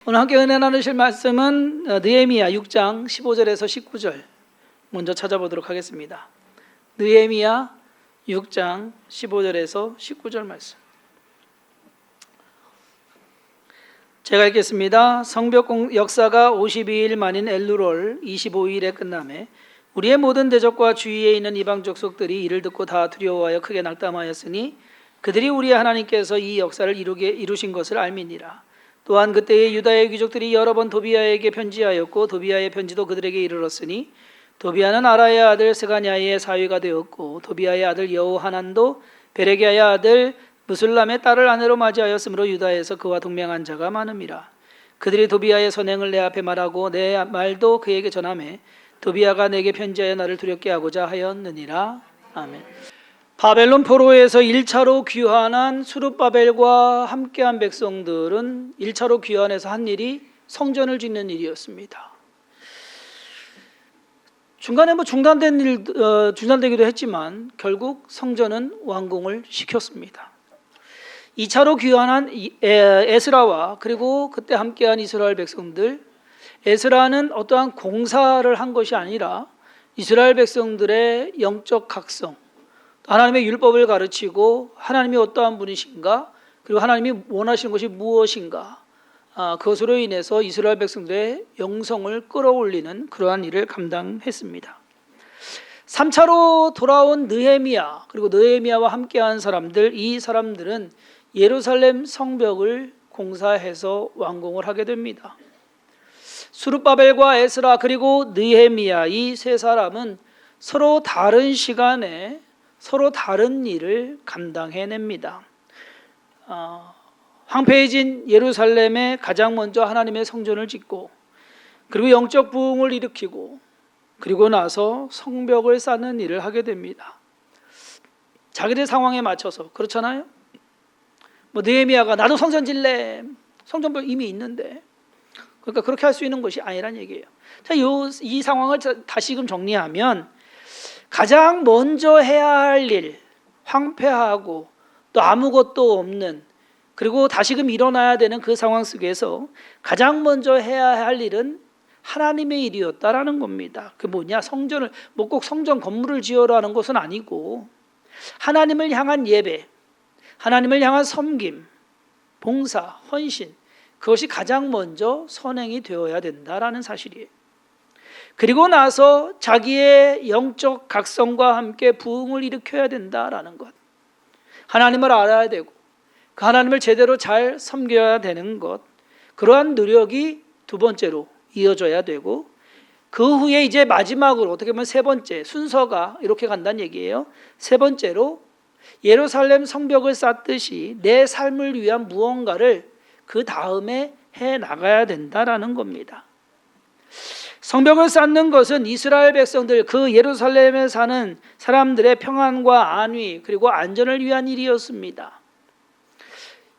오늘 함께 은혜 나누실 말씀은 느헤미야 6장 15절에서 19절 먼저 찾아보도록 하겠습니다. 느헤미야 6장 15절에서 19절 말씀. 제가 읽겠습니다. 성벽 역사가 52일 만인 엘루롤 25일에 끝남에 우리의 모든 대적과 주위에 있는 이방 족속들이 이를 듣고 다 두려워하여 크게 낙담하였으니 그들이 우리 하나님께서 이 역사를 이루신 것을 알미니라. 또한 그때의 유다의 귀족들이 여러 번 도비아에게 편지하였고 도비아의 편지도 그들에게 이르렀으니 도비아는 아라의 아들 스가냐의 사위가 되었고 도비아의 아들 여호하난도 베레기야의 아들 무술람의 딸을 아내로 맞이하였으므로 유다에서 그와 동맹한 자가 많음이라. 그들이 도비아의 선행을 내 앞에 말하고 내 말도 그에게 전하매 도비아가 내게 편지하여 나를 두렵게 하고자 하였느니라. 아멘. 바벨론 포로에서 1차로 귀환한 수룹바벨과 함께한 백성들은 1차로 귀환해서 한 일이 성전을 짓는 일이었습니다. 중간에 중단되기도 했지만 결국 성전은 완공을 시켰습니다. 2차로 귀환한 에스라와 그리고 그때 함께한 이스라엘 백성들, 에스라는 어떠한 공사를 한 것이 아니라 이스라엘 백성들의 영적 각성, 하나님의 율법을 가르치고 하나님이 어떠한 분이신가, 그리고 하나님이 원하시는 것이 무엇인가, 그것으로 인해서 이스라엘 백성들의 영성을 끌어올리는 그러한 일을 감당했습니다. 3차로 돌아온 느헤미야, 그리고 느헤미야와 함께한 사람들, 이 사람들은 예루살렘 성벽을 공사해서 완공을 하게 됩니다. 수룹바벨과 에스라 그리고 느헤미야, 이 세 사람은 서로 다른 시간에 서로 다른 일을 감당해냅니다. 황폐해진 예루살렘에 가장 먼저 하나님의 성전을 짓고, 그리고 영적 부흥을 일으키고, 그리고 나서 성벽을 쌓는 일을 하게 됩니다. 자기들 상황에 맞춰서. 그렇잖아요. 느헤미야가 나도 성전 질래, 성전벽 이미 있는데, 그러니까 그렇게 할 수 있는 것이 아니란 얘기예요. 자, 이 상황을 다시금 정리하면 가장 먼저 해야 할 일, 황폐하고 또 아무것도 없는, 그리고 다시금 일어나야 되는 그 상황 속에서 가장 먼저 해야 할 일은 하나님의 일이었다라는 겁니다. 그게 뭐냐? 성전을, 꼭 성전 건물을 지어라는 것은 아니고 하나님을 향한 예배, 하나님을 향한 섬김, 봉사, 헌신, 그것이 가장 먼저 선행이 되어야 된다라는 사실이에요. 그리고 나서 자기의 영적 각성과 함께 부흥을 일으켜야 된다라는 것, 하나님을 알아야 되고 그 하나님을 제대로 잘 섬겨야 되는 것, 그러한 노력이 두 번째로 이어져야 되고, 그 후에 이제 마지막으로 어떻게 보면 세 번째 순서가 이렇게 간다는 얘기예요. 세 번째로 예루살렘 성벽을 쌓듯이 내 삶을 위한 무언가를 그 다음에 해 나가야 된다라는 겁니다. 성벽을 쌓는 것은 이스라엘 백성들, 그 예루살렘에 사는 사람들의 평안과 안위 그리고 안전을 위한 일이었습니다.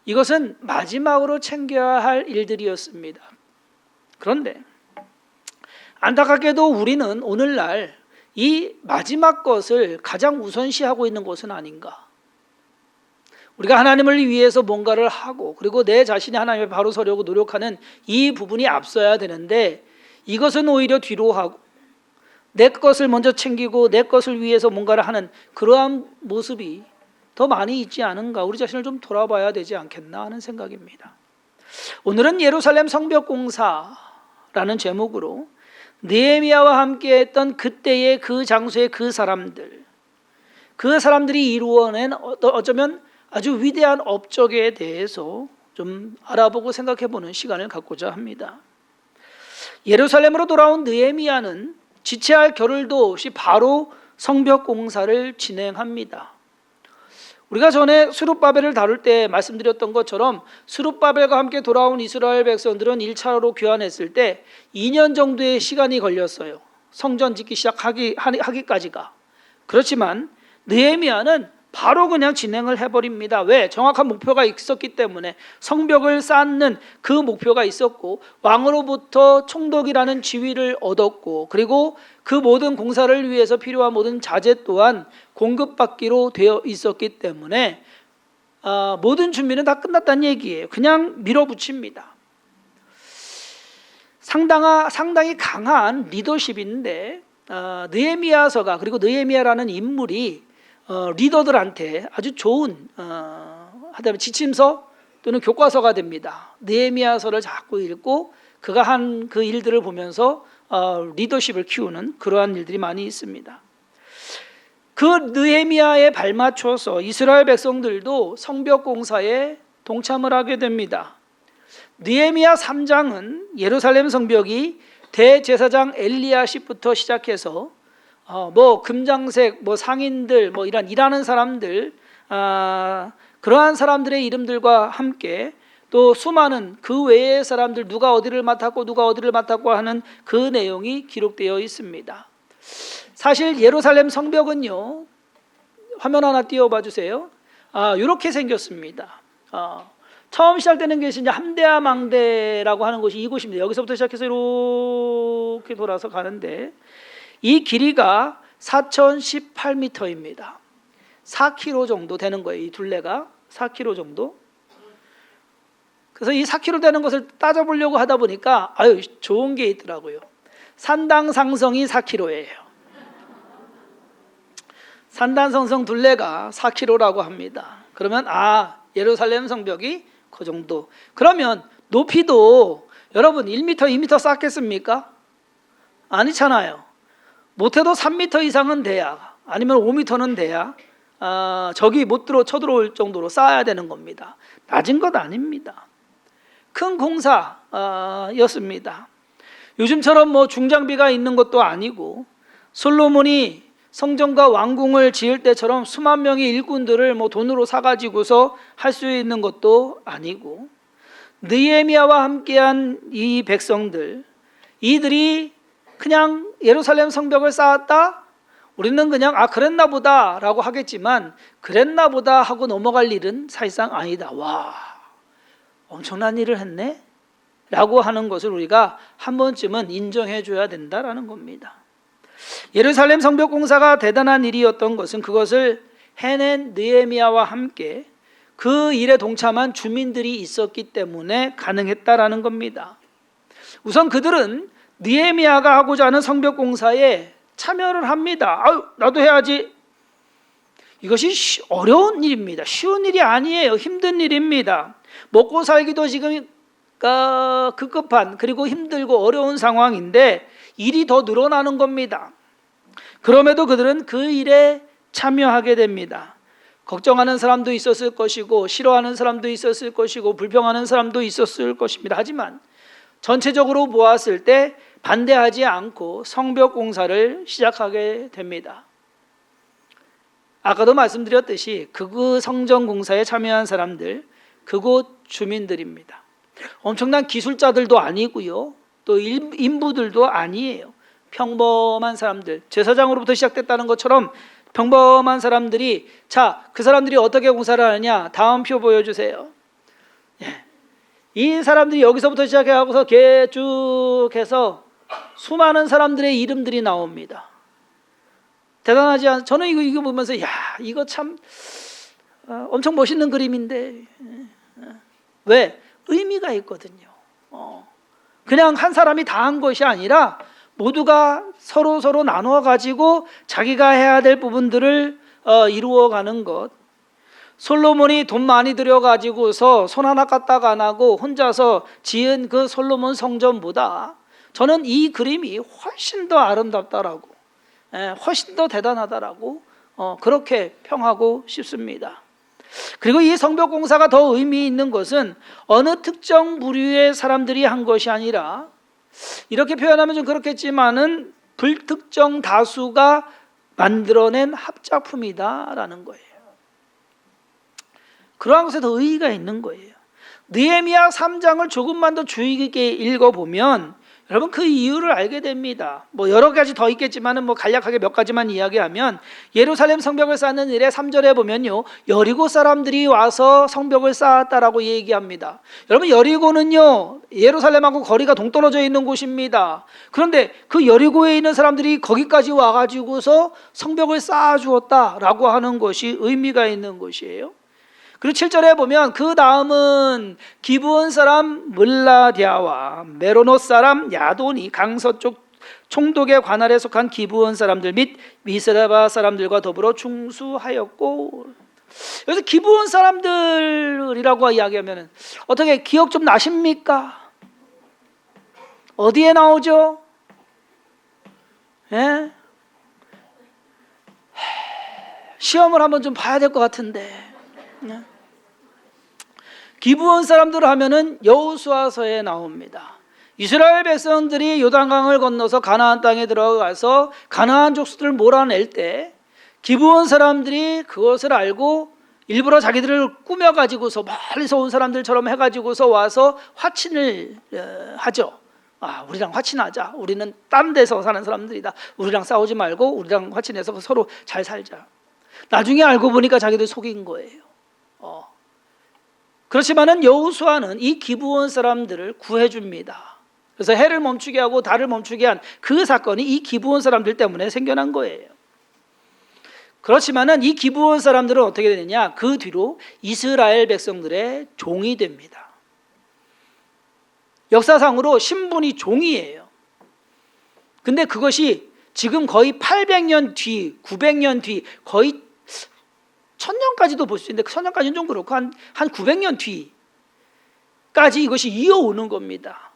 이것은 마지막으로 챙겨야 할 일들이었습니다. 그런데 안타깝게도 우리는 오늘날 이 마지막 것을 가장 우선시하고 있는 것은 아닌가. 우리가 하나님을 위해서 뭔가를 하고 그리고 내 자신이 하나님 앞에 바로 서려고 노력하는 이 부분이 앞서야 되는데, 이것은 오히려 뒤로 하고 내 것을 먼저 챙기고 내 것을 위해서 뭔가를 하는 그러한 모습이 더 많이 있지 않은가, 우리 자신을 좀 돌아봐야 되지 않겠나 하는 생각입니다. 오늘은 예루살렘 성벽 공사라는 제목으로 느헤미야와 함께 했던 그때의 그 장소의 그 사람들이 이루어낸 어쩌면 아주 위대한 업적에 대해서 좀 알아보고 생각해보는 시간을 갖고자 합니다. 예루살렘으로 돌아온 느헤미야는 지체할 겨를도 없이 바로 성벽 공사를 진행합니다. 우리가 전에 수룹바벨을 다룰 때 말씀드렸던 것처럼 수룹바벨과 함께 돌아온 이스라엘 백성들은 1차로 귀환했을 때 2년 정도의 시간이 걸렸어요. 성전 짓기 시작하기까지가. 그렇지만 느헤미야는 바로 그냥 진행을 해버립니다. 왜? 정확한 목표가 있었기 때문에. 성벽을 쌓는 그 목표가 있었고 왕으로부터 총독이라는 지위를 얻었고, 그리고 그 모든 공사를 위해서 필요한 모든 자재 또한 공급받기로 되어 있었기 때문에 모든 준비는 다 끝났다는 얘기예요. 그냥 밀어붙입니다. 상당히 강한 리더십인데 느헤미야서가 그리고 느헤미야라는 인물이 리더들한테 아주 좋은 하다면 지침서 또는 교과서가 됩니다. 느헤미야서를 자꾸 읽고 그가 한 그 일들을 보면서 리더십을 키우는 그러한 일들이 많이 있습니다. 그 느헤미야에 발맞춰서 이스라엘 백성들도 성벽 공사에 동참을 하게 됩니다. 느헤미야 3장은 예루살렘 성벽이 대제사장 엘리야십부터 시작해서 금장색 상인들 이런 일하는 사람들 그러한 사람들의 이름들과 함께 또 수많은 그 외의 사람들 누가 어디를 맡았고 하는 그 내용이 기록되어 있습니다. 사실 예루살렘 성벽은요, 화면 하나 띄워봐 주세요. 이렇게 생겼습니다. 처음 시작되는 것이 이제 함대아망대라고 하는 곳이 이곳입니다. 여기서부터 시작해서 이렇게 돌아서 가는데 이 길이가 4,018m입니다. 4km 정도 되는 거예요. 이 둘레가 4km 정도. 그래서 이 4km 되는 것을 따져보려고 하다 보니까 좋은 게 있더라고요. 산당상성이 4km예요. 산당상성 둘레가 4km라고 합니다. 그러면 예루살렘 성벽이 그 정도. 그러면 높이도 여러분 1m, 2m 쌓겠습니까? 아니잖아요. 못해도 3m 이상은 돼야, 아니면 5m는 돼야 적이 못 쳐들어올 정도로 쌓아야 되는 겁니다. 낮은 것 아닙니다. 큰 공사였습니다. 요즘처럼 중장비가 있는 것도 아니고 솔로몬이 성전과 왕궁을 지을 때처럼 수만 명의 일꾼들을 돈으로 사가지고서 할 수 있는 것도 아니고 느헤미야와 함께한 이 백성들, 이들이 그냥 예루살렘 성벽을 쌓았다? 우리는 그냥 그랬나 보다 라고 하겠지만 그랬나 보다 하고 넘어갈 일은 사실상 아니다. 와, 엄청난 일을 했네? 라고 하는 것을 우리가 한 번쯤은 인정해 줘야 된다라는 겁니다. 예루살렘 성벽 공사가 대단한 일이었던 것은 그것을 해낸 느헤미야와 함께 그 일에 동참한 주민들이 있었기 때문에 가능했다라는 겁니다. 우선 그들은 느헤미야가 하고자 하는 성벽 공사에 참여를 합니다. 나도 해야지. 이것이 어려운 일입니다. 쉬운 일이 아니에요. 힘든 일입니다. 먹고 살기도 지금 급급한 그리고 힘들고 어려운 상황인데 일이 더 늘어나는 겁니다. 그럼에도 그들은 그 일에 참여하게 됩니다. 걱정하는 사람도 있었을 것이고 싫어하는 사람도 있었을 것이고 불평하는 사람도 있었을 것입니다. 하지만 전체적으로 보았을 때 반대하지 않고 성벽 공사를 시작하게 됩니다. 아까도 말씀드렸듯이 그 성전 공사에 참여한 사람들, 그곳 주민들입니다. 엄청난 기술자들도 아니고요, 또 인부들도 아니에요. 평범한 사람들, 제사장으로부터 시작됐다는 것처럼 평범한 사람들이, 그 사람들이 어떻게 공사를 하느냐, 다음 표 보여주세요. 이 사람들이 여기서부터 시작해서 쭉 해서 수많은 사람들의 이름들이 나옵니다. 대단하지 않아요? 저는 이거 보면서 이거 참 엄청 멋있는 그림인데, 왜? 의미가 있거든요. 그냥 한 사람이 다 한 것이 아니라 모두가 서로 나누어 가지고 자기가 해야 될 부분들을 이루어가는 것. 솔로몬이 돈 많이 들여가지고서 손 하나 까딱 안 하고 혼자서 지은 그 솔로몬 성전보다 저는 이 그림이 훨씬 더 아름답다라고, 훨씬 더 대단하다라고 그렇게 평하고 싶습니다. 그리고 이 성벽 공사가 더 의미 있는 것은 어느 특정 부류의 사람들이 한 것이 아니라, 이렇게 표현하면 좀 그렇겠지만은 불특정 다수가 만들어낸 합작품이다라는 거예요. 그러한 것에 더 의의가 있는 거예요. 느헤미야 3장을 조금만 더 주의 깊게 읽어보면 여러분 그 이유를 알게 됩니다. 여러 가지 더 있겠지만은 간략하게 몇 가지만 이야기하면, 예루살렘 성벽을 쌓는 일에 3절에 보면요, 여리고 사람들이 와서 성벽을 쌓았다라고 얘기합니다. 여러분, 여리고는요 예루살렘하고 거리가 동떨어져 있는 곳입니다. 그런데 그 여리고에 있는 사람들이 거기까지 와가지고서 성벽을 쌓아 주었다라고 하는 것이 의미가 있는 것이에요. 그리고 7절에 보면 그 다음은 기브온 사람 물라디아와 메로노 사람 야돈이 강서쪽 총독의 관할에 속한 기브온 사람들 및 미스라바 사람들과 더불어 중수하였고, 여기서 기브온 사람들이라고 이야기하면 어떻게 기억 좀 나십니까? 어디에 나오죠? 예? 시험을 한번 좀 봐야 될 것 같은데. 예? 기브온 사람들 하면은 여호수아서에 나옵니다. 이스라엘 백성들이 요단강을 건너서 가나안 땅에 들어가서 가나안 족속들을 몰아낼 때 기브온 사람들이 그것을 알고 일부러 자기들을 꾸며가지고서 멀리서 온 사람들처럼 해가지고서 와서 화친을 하죠. 우리랑 화친하자. 우리는 딴 데서 사는 사람들이다. 우리랑 싸우지 말고 우리랑 화친해서 서로 잘 살자. 나중에 알고 보니까 자기들 속인 거예요. 그렇지만은 여호수아는 이 기브온 사람들을 구해줍니다. 그래서 해를 멈추게 하고 달을 멈추게 한 그 사건이 이 기브온 사람들 때문에 생겨난 거예요. 그렇지만은 이 기브온 사람들은 어떻게 되느냐? 그 뒤로 이스라엘 백성들의 종이 됩니다. 역사상으로 신분이 종이에요. 근데 그것이 지금 거의 800년 뒤, 900년 뒤, 거의 1000년까지도 볼 수 있는데 1000년까지는 좀 그렇고 한 900년 뒤까지 이것이 이어오는 겁니다.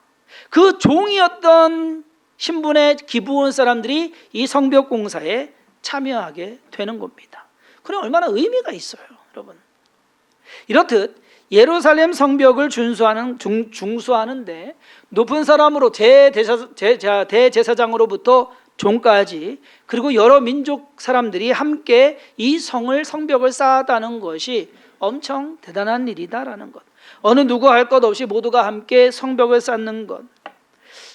그 종이었던 신분의 기브온 사람들이 이 성벽 공사에 참여하게 되는 겁니다. 그럼 얼마나 의미가 있어요, 여러분. 이렇듯 예루살렘 성벽을 중수하는데 높은 사람으로 대제사장으로부터 종까지 그리고 여러 민족 사람들이 함께 이 성벽을 쌓았다는 것이 엄청 대단한 일이다라는 것. 어느 누구 할 것 없이 모두가 함께 성벽을 쌓는 것.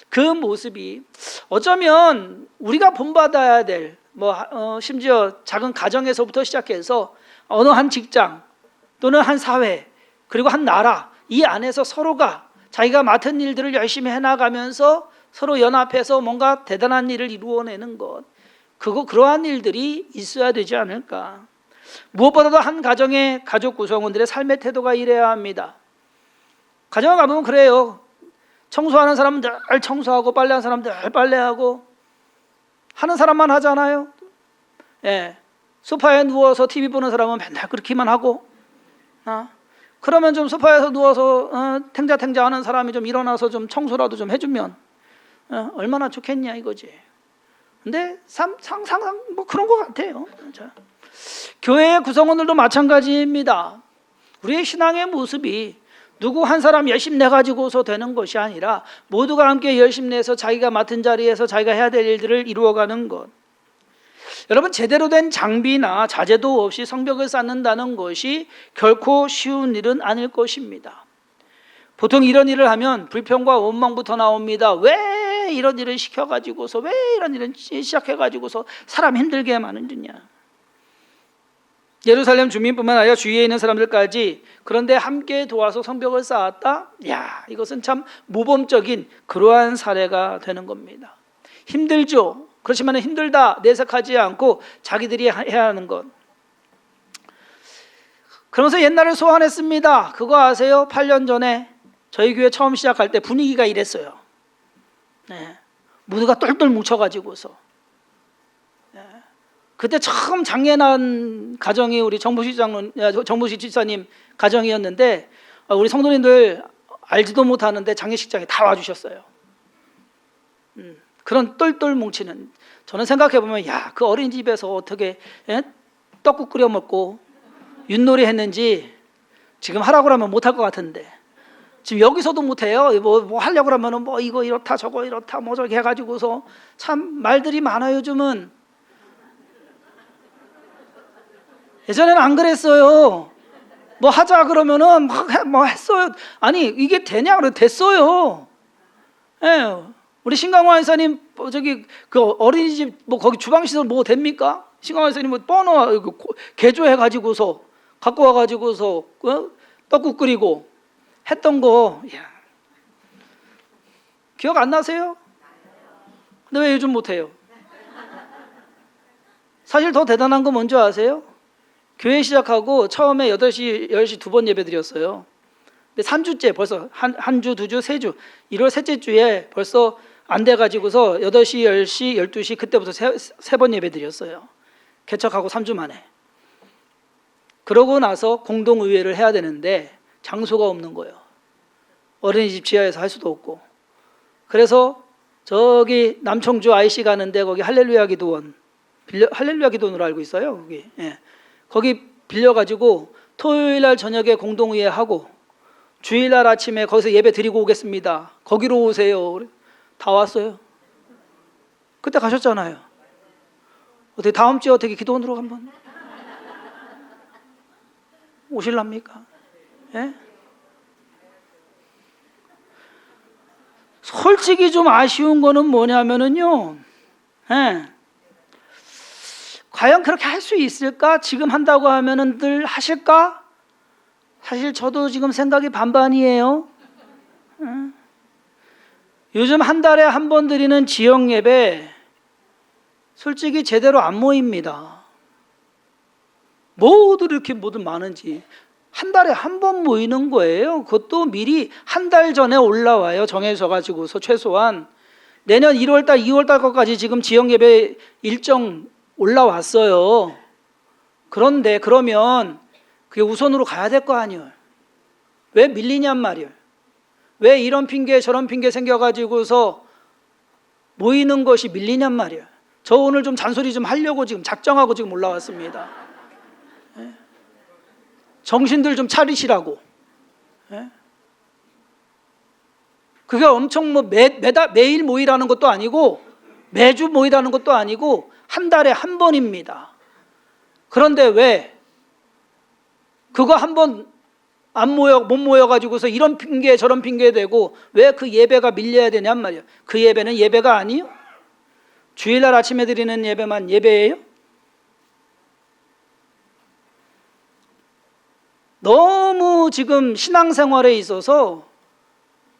그 모습이 어쩌면 우리가 본받아야 될 심지어 작은 가정에서부터 시작해서 어느 한 직장 또는 한 사회 그리고 한 나라 이 안에서 서로가 자기가 맡은 일들을 열심히 해나가면서 서로 연합해서 뭔가 대단한 일을 이루어내는 것, 그러한 일들이 있어야 되지 않을까. 무엇보다도 한 가정의 가족 구성원들의 삶의 태도가 이래야 합니다. 가정에 가보면 그래요. 청소하는 사람은 늘 청소하고 빨래하는 사람은 늘 빨래하고 하는 사람만 하잖아요. 예. 소파에 누워서 TV 보는 사람은 맨날 그렇게만 하고, 그러면 좀 소파에서 누워서 탱자탱자 하는 사람이 좀 일어나서 좀 청소라도 좀 해주면 얼마나 좋겠냐 이거지. 근데 상상 뭐 그런 것 같아요. 자, 교회의 구성원들도 마찬가지입니다. 우리의 신앙의 모습이 누구 한 사람 열심 내가지고서 되는 것이 아니라 모두가 함께 열심 내서 자기가 맡은 자리에서 자기가 해야 될 일들을 이루어가는 것. 여러분, 제대로 된 장비나 자재도 없이 성벽을 쌓는다는 것이 결코 쉬운 일은 아닐 것입니다. 보통 이런 일을 하면 불평과 원망부터 나옵니다. 왜 이런 일을 시켜가지고서, 왜 이런 일을 시작해가지고서 사람 힘들게 만드냐. 예루살렘 주민뿐만 아니라 주위에 있는 사람들까지 그런데 함께 도와서 성벽을 쌓았다? 이것은 참 모범적인 그러한 사례가 되는 겁니다. 힘들죠. 그렇지만 힘들다 내색하지 않고 자기들이 해야 하는 것. 그러면서 옛날을 소환했습니다. 그거 아세요? 8년 전에 저희 교회 처음 시작할 때 분위기가 이랬어요. 모두가 똘똘 뭉쳐가지고서. 그때 처음 장례난 가정이 우리 정부식 집사님 가정이었는데 우리 성도님들 알지도 못하는데 장례식장에 다 와주셨어요. 그런 똘똘 뭉치는, 저는 생각해보면 그 어린이집에서 어떻게 떡국 끓여 먹고 윷놀이 했는지 지금 하라고 하면 못할 것 같은데 지금 여기서도 못해요. 뭐 하려고 하면 뭐 이거 이렇다 저거 이렇다 뭐 저렇게 해가지고서 참 말들이 많아요. 요즘은. 예전에는 안 그랬어요. 뭐 하자 그러면은 뭐 했어요. 아니 이게 되냐 그래 됐어요. 우리 신강호 한사님 저기 그 어린이집 뭐 거기 주방시설 뭐 됩니까? 신강호 한사님 뭐 버너 개조해 가지고서 갖고 와 가지고서 떡국 끓이고 했던 거 기억 안 나세요? 근데 왜 요즘 못 해요? 사실 더 대단한 거 뭔지 아세요? 교회 시작하고 처음에 8시, 10시 2번 예배 드렸어요. 근데 3주째 벌써 한 주, 2주, 3주 1월 셋째 주에 벌써 안 돼가지고서 8시, 10시, 12시 그때부터 3번 예배 드렸어요. 개척하고 3주 만에. 그러고 나서 공동의회를 해야 되는데 장소가 없는 거예요. 어린이집 지하에서 할 수도 없고. 그래서 저기 남청주 IC 가는데 거기 할렐루야 기도원, 할렐루야 기도원으로 알고 있어요. 거기. 예. 거기 빌려가지고 토요일날 저녁에 공동의회 하고 주일날 아침에 거기서 예배 드리고 오겠습니다. 거기로 오세요. 다 왔어요. 그때 가셨잖아요. 어떻게 다음 주에 어떻게 기도원으로 한번 오실랍니까? 예? 솔직히 좀 아쉬운 거는 뭐냐면은요, 예. 과연 그렇게 할 수 있을까? 지금 한다고 하면은 늘 하실까? 사실 저도 지금 생각이 반반이에요. 예. 요즘 한 달에 한 번 드리는 지역 예배 솔직히 제대로 안 모입니다. 뭐도 이렇게 뭐든 많은지 한 달에 한 번 모이는 거예요. 그것도 미리 한 달 전에 올라와요. 정해져 가지고서 최소한 내년 1월달, 2월달 것까지 지금 지역 예배 일정 올라왔어요. 그런데 그러면 그게 우선으로 가야 될 거 아니에요. 왜 밀리냔 말이에요. 왜 이런 핑계 저런 핑계 생겨가지고서 모이는 것이 밀리냔 말이에요. 저 오늘 좀 잔소리 좀 하려고 지금 작정하고 지금 올라왔습니다. 예? 정신들 좀 차리시라고. 예? 그게 엄청 뭐 매일 모이라는 것도 아니고 매주 모이라는 것도 아니고 한 달에 한 번입니다. 그런데 왜 그거 한 번 못 모여가지고서 이런 핑계 저런 핑계 대고 왜 그 예배가 밀려야 되냔 말이에요. 그 예배는 예배가 아니요? 주일날 아침에 드리는 예배만 예배예요? 너무 지금 신앙생활에 있어서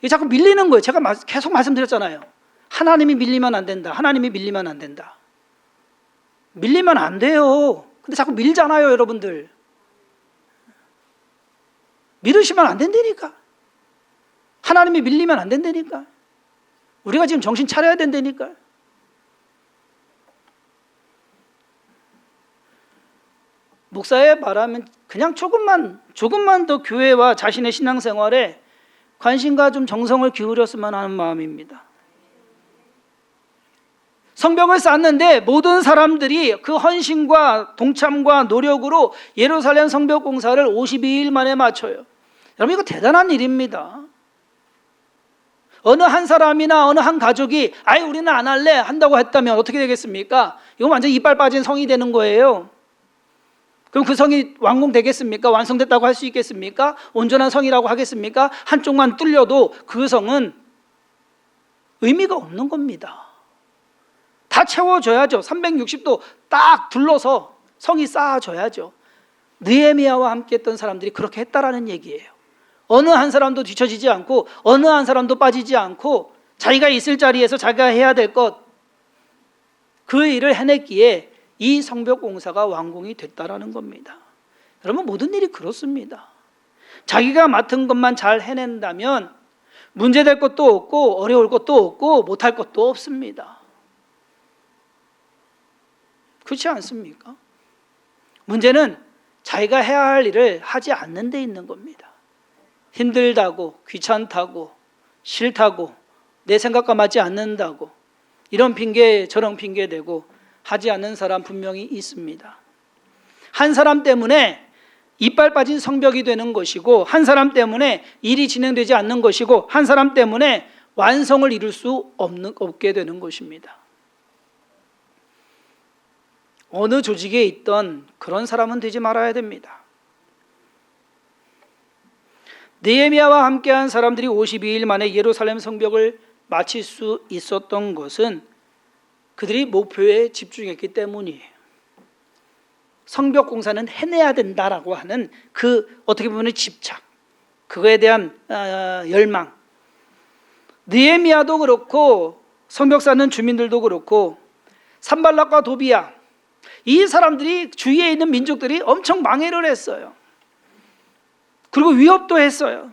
자꾸 밀리는 거예요. 제가 계속 말씀드렸잖아요. 하나님이 밀리면 안 된다. 하나님이 밀리면 안 된다. 밀리면 안 돼요. 근데 자꾸 밀잖아요, 여러분들. 밀으시면 안 된다니까. 하나님이 밀리면 안 된다니까. 우리가 지금 정신 차려야 된다니까. 목사의 말하면 그냥 조금만 더 교회와 자신의 신앙생활에 관심과 좀 정성을 기울였으면 하는 마음입니다. 성벽을 쌓는데 모든 사람들이 그 헌신과 동참과 노력으로 예루살렘 성벽 공사를 52일 만에 마쳐요. 여러분 이거 대단한 일입니다. 어느 한 사람이나 어느 한 가족이 아예 우리는 안 할래 한다고 했다면 어떻게 되겠습니까? 이건 완전 이빨 빠진 성이 되는 거예요. 그럼 그 성이 완공되겠습니까? 완성됐다고 할 수 있겠습니까? 온전한 성이라고 하겠습니까? 한쪽만 뚫려도 그 성은 의미가 없는 겁니다. 다 채워줘야죠. 360도 딱 둘러서 성이 쌓아줘야죠. 느헤미야와 함께 했던 사람들이 그렇게 했다라는 얘기예요. 어느 한 사람도 뒤처지지 않고 어느 한 사람도 빠지지 않고 자기가 있을 자리에서 자기가 해야 될 것, 그 일을 해냈기에 이 성벽 공사가 완공이 됐다라는 겁니다. 여러분 모든 일이 그렇습니다. 자기가 맡은 것만 잘 해낸다면 문제될 것도 없고 어려울 것도 없고 못할 것도 없습니다. 그렇지 않습니까? 문제는 자기가 해야 할 일을 하지 않는 데 있는 겁니다. 힘들다고, 귀찮다고, 싫다고, 내 생각과 맞지 않는다고 이런 핑계 저런 핑계 대고 하지 않는 사람 분명히 있습니다. 한 사람 때문에 이빨 빠진 성벽이 되는 것이고 한 사람 때문에 일이 진행되지 않는 것이고 한 사람 때문에 완성을 이룰 수 없게 되는 것입니다. 어느 조직에 있던 그런 사람은 되지 말아야 됩니다. 느헤미야와 함께한 사람들이 52일 만에 예루살렘 성벽을 마칠 수 있었던 것은 그들이 목표에 집중했기 때문이에요. 성벽 공사는 해내야 된다라고 하는 그 어떻게 보면 집착, 그거에 대한 열망. 느헤미야도 그렇고 성벽 쌓는 주민들도 그렇고 산발락과 도비야 이 사람들이 주위에 있는 민족들이 엄청 망해를 했어요. 그리고 위협도 했어요.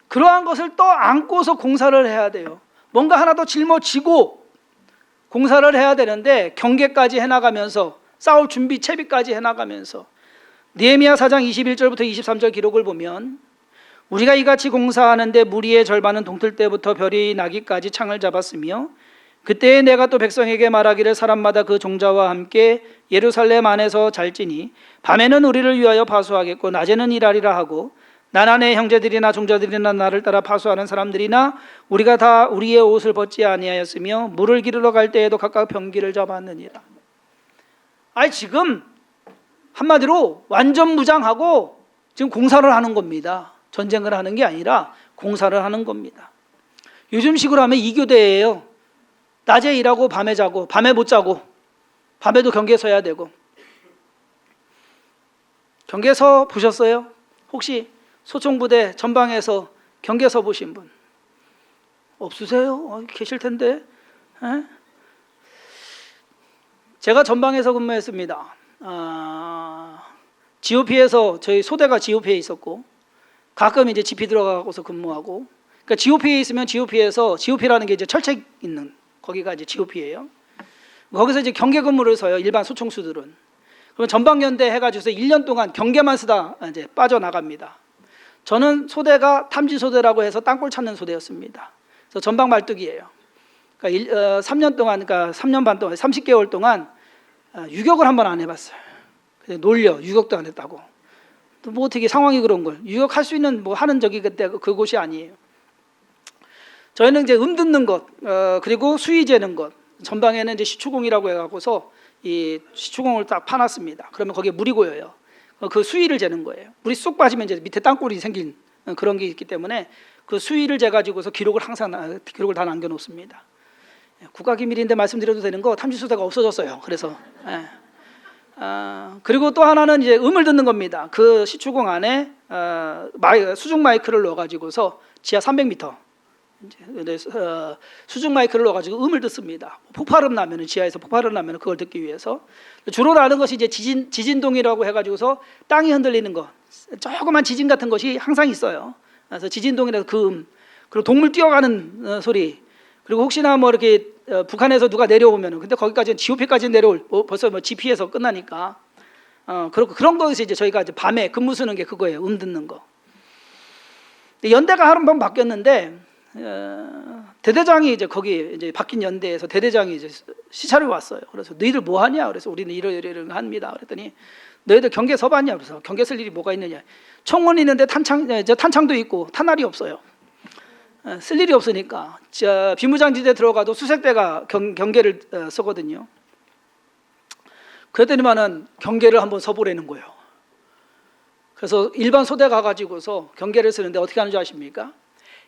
그러한 것을 또 안고서 공사를 해야 돼요. 뭔가 하나 더 짊어지고 공사를 해야 되는데 경계까지 해나가면서 싸울 준비 채비까지 해나가면서 느헤미야 4장 21절부터 23절 기록을 보면 우리가 이같이 공사하는데 무리의 절반은 동틀 때부터 별이 나기까지 창을 잡았으며 그때에 내가 또 백성에게 말하기를 사람마다 그 종자와 함께 예루살렘 안에서 잘지니 밤에는 우리를 위하여 파수하겠고 낮에는 일하리라 하고 나난의 형제들이나 종자들이나 나를 따라 파수하는 사람들이나 우리가 다 우리의 옷을 벗지 아니하였으며 물을 기르러 갈 때에도 각각 병기를 잡았느니라. 아니 지금 한마디로 완전 무장하고 지금 공사를 하는 겁니다. 전쟁을 하는 게 아니라 공사를 하는 겁니다. 요즘식으로 하면 2교대예요. 낮에 일하고 밤에 자고 밤에 못 자고 밤에도 경계 서야 되고. 경계서 보셨어요? 혹시 소총부대 전방에서 경계서 보신 분 없으세요? 계실 텐데. 에? 제가 전방에서 근무했습니다. GOP에서 저희 소대가 GOP에 있었고 가끔 이제 GP 들어가고서 근무하고. 그러니까 GOP에 있으면 GOP에서 GOP라는 게 이제 철책 있는 거기가 이제 GOP예요. 거기서 이제 경계 근무를 서요. 일반 소총수들은. 그러면 전방연대 해가지고서 1년 동안 경계만 쓰다 이제 빠져나갑니다. 저는 소대가 탐지소대라고 해서 땅굴 찾는 소대였습니다. 그래서 전방 말뚝이에요. 그러니까 3년 동안, 그러니까 3년 반 동안, 30개월 동안 유격을 한 번 안 해봤어요. 놀려 유격도 안 했다고. 또 뭐 어떻게 상황이 그런 걸 유격할 수 있는 뭐 하는 적이 그때 그곳이 아니에요. 저희는 이제 듣는 것, 그리고 수위 재는 것. 전방에는 이제 시추공이라고 해갖고서 이 시추공을 딱 파놨습니다. 그러면 거기에 물이 고여요. 그 수위를 재는 거예요. 물이 쑥 빠지면 이제 밑에 땅굴이 생긴 그런 게 있기 때문에 그 수위를 재가지고서 기록을 항상 기록을 다 남겨놓습니다. 국가기밀인데 말씀드려도 되는 거 탐지소대가 없어졌어요. 그래서 그리고 또 하나는 이제 음을 듣는 겁니다. 그 시추공 안에 수중 마이크를 넣어가지고서 지하 300m 수중 마이크를 넣어가지고 음을 듣습니다. 폭발음 나면은 지하에서 폭발음 나면은 그걸 듣기 위해서 주로 나는 것이 이제 지진동이라고 해가지고서 땅이 흔들리는 것, 조그만 지진 같은 것이 항상 있어요. 그래서 지진동이라서 그 그리고 동물 뛰어가는 소리, 그리고 혹시나 뭐 이렇게 북한에서 누가 내려오면은 근데 거기까지는 GOP까지 내려올 벌써 뭐 GP에서 끝나니까 그런 거에서 이제 저희가 이제 밤에 근무 쓰는 게 그거예요. 듣는 거. 연대가 한 번 바뀌었는데. 대대장이 이제 거기 이제 바뀐 연대에서 대대장이 이제 시찰을 왔어요. 그래서 너희들 뭐 하냐? 그래서 우리는 이러이러 합니다. 그랬더니 너희들 경계 서봤냐? 그래서 경계 쓸 일이 뭐가 있느냐? 총은 있는데 탄창도 있고 탄알이 없어요. 쓸 일이 없으니까 비무장지대 들어가도 수색대가 경계를 쓰거든요. 그랬더니만은 경계를 한번 서보라는 거예요. 그래서 일반 소대 가가지고서 경계를 쓰는데 어떻게 하는 줄 아십니까?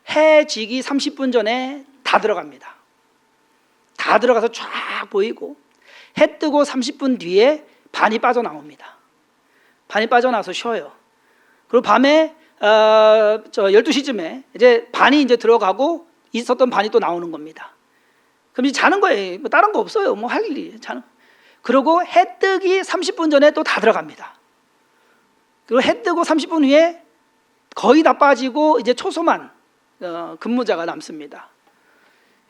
해 지기 30분 전에 다 들어갑니다. 다 들어가서 쫙 보이고 해 뜨고 30분 뒤에 반이 빠져나옵니다. 반이 빠져나와서 쉬어요. 그리고 밤에 12시쯤에 이제 반이 이제 들어가고 있었던 반이 또 나오는 겁니다. 그럼 이제 자는 거예요. 뭐 다른 거 없어요. 뭐 할 일이 자는. 그리고 해 뜨기 30분 전에 또 다 들어갑니다. 그리고 해 뜨고 30분 후에 거의 다 빠지고 이제 초소만 근무자가 남습니다.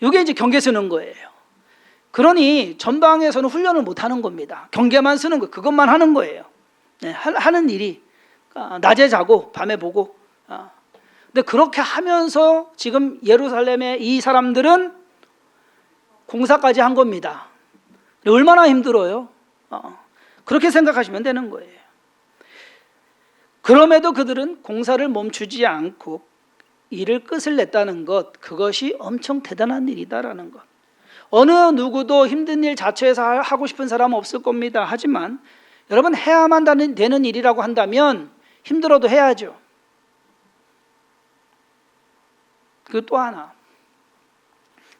이게 이제 경계 쓰는 거예요. 그러니 전방에서는 훈련을 못 하는 겁니다. 경계만 쓰는 거, 그것만 하는 거예요. 네, 하는 일이 낮에 자고 밤에 보고. 근데 그렇게 하면서 지금 예루살렘의 이 사람들은 공사까지 한 겁니다. 얼마나 힘들어요. 그렇게 생각하시면 되는 거예요. 그럼에도 그들은 공사를 멈추지 않고 일을 끝을 냈다는 것, 그것이 엄청 대단한 일이다라는 것. 어느 누구도 힘든 일 자체에서 하고 싶은 사람은 없을 겁니다. 하지만 여러분 해야만 되는 일이라고 한다면 힘들어도 해야죠. 그 또 하나,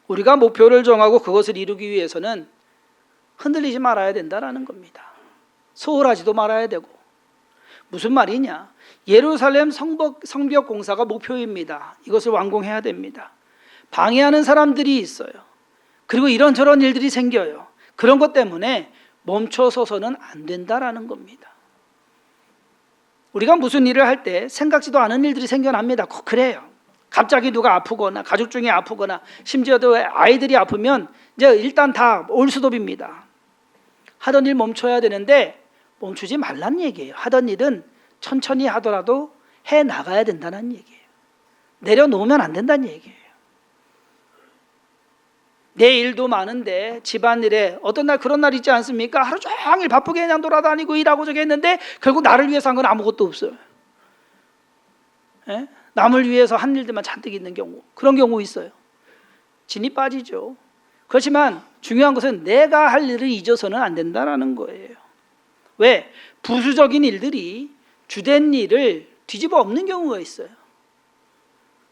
우리가 목표를 정하고 그것을 이루기 위해서는 흔들리지 말아야 된다라는 겁니다. 소홀하지도 말아야 되고. 무슨 말이냐? 예루살렘 성벽 공사가 목표입니다. 이것을 완공해야 됩니다. 방해하는 사람들이 있어요. 그리고 이런저런 일들이 생겨요. 그런 것 때문에 멈춰서서는 안 된다라는 겁니다. 우리가 무슨 일을 할 때 생각지도 않은 일들이 생겨납니다. 그래요. 갑자기 누가 아프거나 가족 중에 아프거나 심지어 또 아이들이 아프면 이제 일단 다 올스톱입니다. 하던 일 멈춰야 되는데 멈추지 말란 얘기예요. 하던 일은 천천히 하더라도 해 나가야 된다는 얘기예요. 내려놓으면 안 된다는 얘기예요. 내 일도 많은데 집안일에 어떤 날 그런 날 있지 않습니까? 하루 종일 바쁘게 그냥 돌아다니고 일하고 저기 했는데 결국 나를 위해서 한 건 아무것도 없어요. 예? 남을 위해서 한 일들만 잔뜩 있는 경우, 그런 경우 있어요. 진이 빠지죠. 그렇지만 중요한 것은 내가 할 일을 잊어서는 안 된다라는 거예요. 왜? 부수적인 일들이 주된 일을 뒤집어 엎는 경우가 있어요.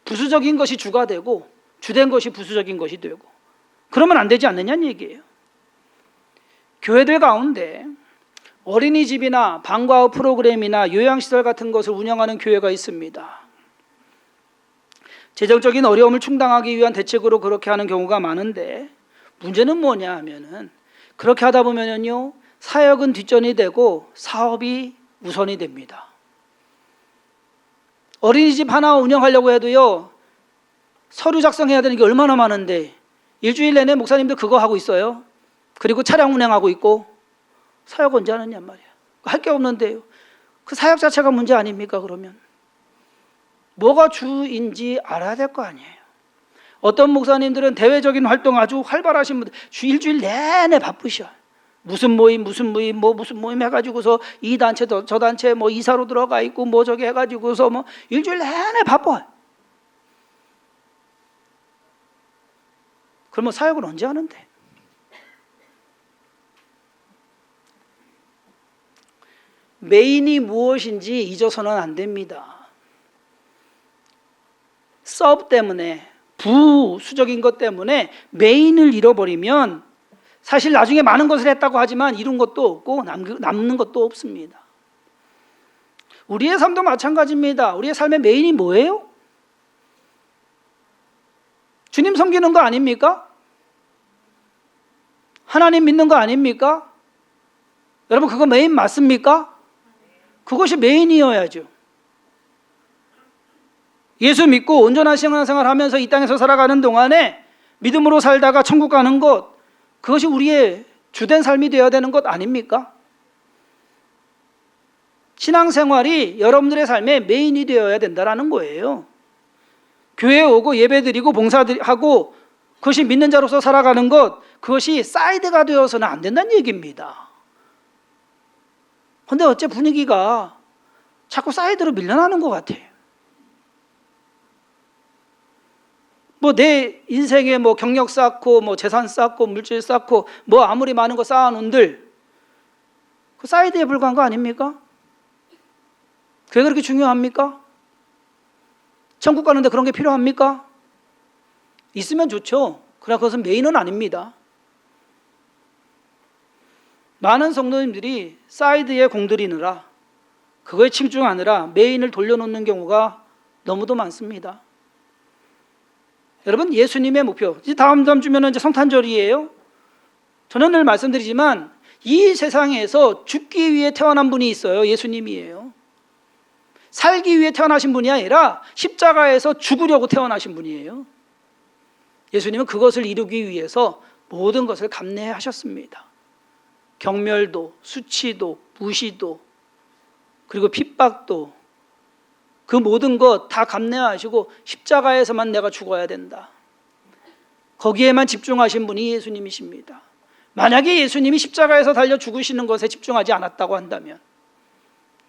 부수적인 것이 주가 되고 주된 것이 부수적인 것이 되고, 그러면 안 되지 않느냐는 얘기예요. 교회들 가운데 어린이집이나 방과후 프로그램이나 요양시설 같은 것을 운영하는 교회가 있습니다. 재정적인 어려움을 충당하기 위한 대책으로 그렇게 하는 경우가 많은데, 문제는 뭐냐 하면은 그렇게 하다 보면요, 사역은 뒷전이 되고 사업이 우선이 됩니다. 어린이집 하나 운영하려고 해도요, 서류 작성해야 되는 게 얼마나 많은데 일주일 내내 목사님들 그거 하고 있어요. 그리고 차량 운행하고 있고, 사역 언제 하느냔 말이야. 할 게 없는데요. 그 사역 자체가 문제 아닙니까? 그러면 뭐가 주인지 알아야 될 거 아니에요. 어떤 목사님들은 대외적인 활동 아주 활발하신 분들 일주일 내내 바쁘셔. 무슨 모임 해가지고서 이 단체 저 단체 뭐 이사로 들어가 있고 뭐 저기 해가지고서 뭐 일주일 내내 바빠. 그러면 사역을 언제 하는데? 메인이 무엇인지 잊어서는 안 됩니다. 서브 때문에, 부수적인 것 때문에 메인을 잃어버리면 사실 나중에 많은 것을 했다고 하지만 이룬 것도 없고 남는 것도 없습니다. 우리의 삶도 마찬가지입니다. 우리의 삶의 메인이 뭐예요? 주님 섬기는 거 아닙니까? 하나님 믿는 거 아닙니까? 여러분, 그거 메인 맞습니까? 그것이 메인이어야죠. 예수 믿고 온전한 신앙생활 하면서 이 땅에서 살아가는 동안에 믿음으로 살다가 천국 가는 것, 그것이 우리의 주된 삶이 되어야 되는 것 아닙니까? 신앙생활이 여러분들의 삶의 메인이 되어야 된다는 거예요. 교회에 오고 예배드리고 봉사하고 그것이 믿는 자로서 살아가는 것, 그것이 사이드가 되어서는 안 된다는 얘기입니다. 근데 어째 분위기가 자꾸 사이드로 밀려나는 것 같아요. 뭐 내 인생에 뭐 경력 쌓고 뭐 재산 쌓고 물질 쌓고 뭐 아무리 많은 거 쌓아놓은들 그 사이드에 불과한 거 아닙니까? 그게 그렇게 중요합니까? 천국 가는데 그런 게 필요합니까? 있으면 좋죠. 그러나 그것은 메인은 아닙니다. 많은 성도님들이 사이드에 공들이느라, 그거에 집중하느라 메인을 돌려놓는 경우가 너무도 많습니다. 여러분, 예수님의 목표, 이제 다음 주면은 이제 성탄절이에요. 저는 늘 말씀드리지만 이 세상에서 죽기 위해 태어난 분이 있어요. 예수님이에요. 살기 위해 태어나신 분이 아니라 십자가에서 죽으려고 태어나신 분이에요. 예수님은 그것을 이루기 위해서 모든 것을 감내하셨습니다. 경멸도, 수치도, 무시도, 그리고 핍박도, 그 모든 것 다 감내하시고 십자가에서만 내가 죽어야 된다. 거기에만 집중하신 분이 예수님이십니다. 만약에 예수님이 십자가에서 달려 죽으시는 것에 집중하지 않았다고 한다면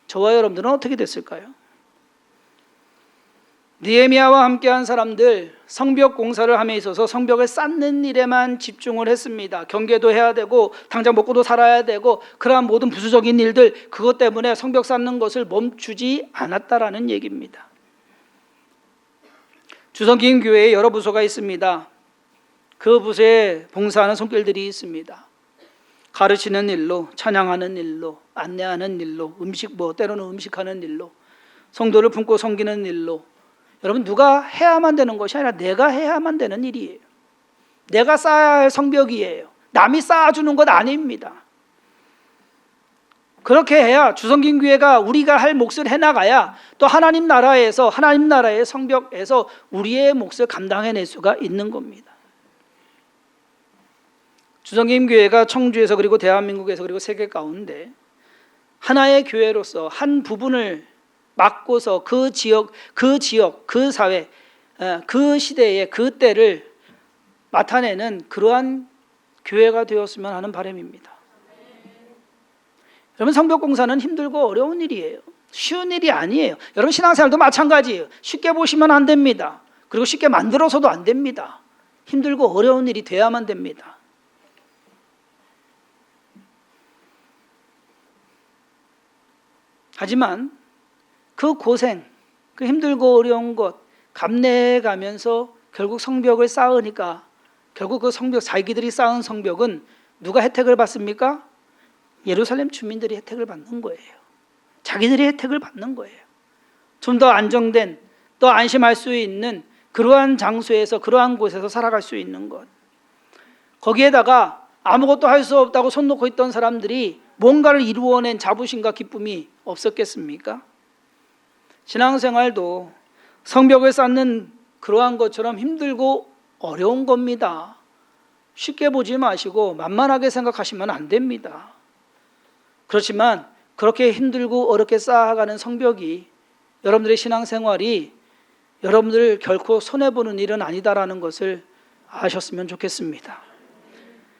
저와 여러분들은 어떻게 됐을까요? 느헤미야와 함께한 사람들, 성벽 공사를 함에 있어서 성벽을 쌓는 일에만 집중을 했습니다. 경계도 해야 되고 당장 먹고도 살아야 되고 그러한 모든 부수적인 일들, 그것 때문에 성벽 쌓는 것을 멈추지 않았다라는 얘기입니다. 주성기흥교회에 여러 부서가 있습니다. 그 부서에 봉사하는 손길들이 있습니다. 가르치는 일로, 찬양하는 일로, 안내하는 일로, 때로는 음식하는 일로, 성도를 품고 섬기는 일로. 여러분, 누가 해야만 되는 것이 아니라 내가 해야만 되는 일이에요. 내가 쌓아야 할 성벽이에요. 남이 쌓아주는 것 아닙니다. 그렇게 해야 주성김교회가 우리가 할 몫을 해나가야 또 하나님 나라의 성벽에서 우리의 몫을 감당해낼 수가 있는 겁니다. 주성김교회가 청주에서 그리고 대한민국에서 그리고 세계 가운데 하나의 교회로서 한 부분을 맡고서 그 지역, 그 사회, 그 시대의 그 때를 맡아내는 그러한 교회가 되었으면 하는 바람입니다. 여러분, 성벽공사는 힘들고 어려운 일이에요. 쉬운 일이 아니에요. 여러분, 신앙생활도 마찬가지예요. 쉽게 보시면 안 됩니다. 그리고 쉽게 만들어서도 안 됩니다. 힘들고 어려운 일이 돼야만 됩니다. 하지만 그 고생, 그 힘들고 어려운 것 감내해 가면서 결국 성벽을 쌓으니까 결국 그 성벽, 자기들이 쌓은 성벽은 누가 혜택을 받습니까? 예루살렘 주민들이 혜택을 받는 거예요. 자기들이 혜택을 받는 거예요. 좀 더 안정된, 더 안심할 수 있는 그러한 장소에서, 그러한 곳에서 살아갈 수 있는 것. 거기에다가 아무것도 할 수 없다고 손 놓고 있던 사람들이 뭔가를 이루어낸 자부심과 기쁨이 없었겠습니까? 신앙생활도 성벽을 쌓는 그러한 것처럼 힘들고 어려운 겁니다. 쉽게 보지 마시고 만만하게 생각하시면 안 됩니다. 그렇지만 그렇게 힘들고 어렵게 쌓아가는 성벽이 여러분들의 신앙생활이 여러분들 결코 손해보는 일은 아니다라는 것을 아셨으면 좋겠습니다.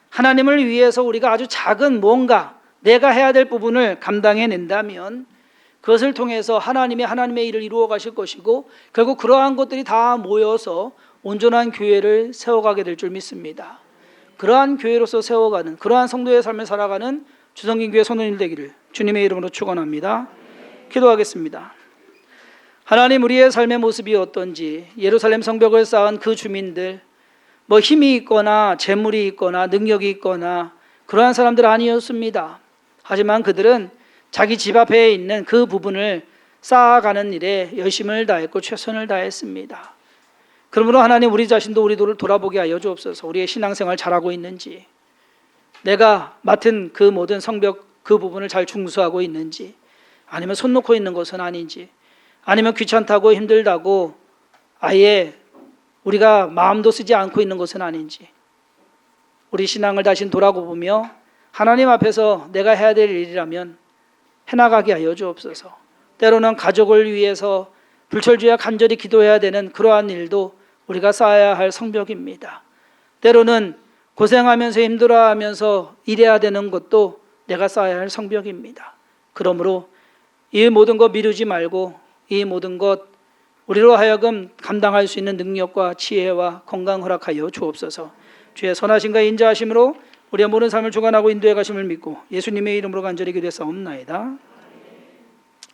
하나님을 위해서 우리가 아주 작은 뭔가 내가 해야 될 부분을 감당해낸다면 그것을 통해서 하나님의 일을 이루어 가실 것이고 결국 그러한 것들이 다 모여서 온전한 교회를 세워가게 될 줄 믿습니다. 그러한 교회로서 세워가는, 그러한 성도의 삶을 살아가는 주성김교회 선원들 되기를 주님의 이름으로 축원합니다. 기도하겠습니다. 하나님, 우리의 삶의 모습이 어떤지, 예루살렘 성벽을 쌓은 그 주민들, 힘이 있거나 재물이 있거나 능력이 있거나 그러한 사람들 아니었습니다. 하지만 그들은 자기 집 앞에 있는 그 부분을 쌓아가는 일에 열심을 다했고 최선을 다했습니다. 그러므로 하나님, 우리 자신도 우리들을 돌아보게 하여 주옵소서. 우리의 신앙생활 잘하고 있는지, 내가 맡은 그 모든 성벽 그 부분을 잘 중수하고 있는지, 아니면 손 놓고 있는 것은 아닌지, 아니면 귀찮다고 힘들다고 아예 우리가 마음도 쓰지 않고 있는 것은 아닌지, 우리 신앙을 다시 돌아보며 하나님 앞에서 내가 해야 될 일이라면 해나가게 하여 주옵소서. 때로는 가족을 위해서 불철주야 간절히 기도해야 되는 그러한 일도 우리가 쌓아야 할 성벽입니다. 때로는 고생하면서 힘들어하면서 일해야 되는 것도 내가 쌓아야 할 성벽입니다. 그러므로 이 모든 것 미루지 말고 이 모든 것 우리로 하여금 감당할 수 있는 능력과 지혜와 건강 허락하여 주옵소서. 주의 선하심과 인자하심으로 우리의 모든 삶을 주관하고 인도해 가심을 믿고 예수님의 이름으로 간절히 기도했사옵나이다.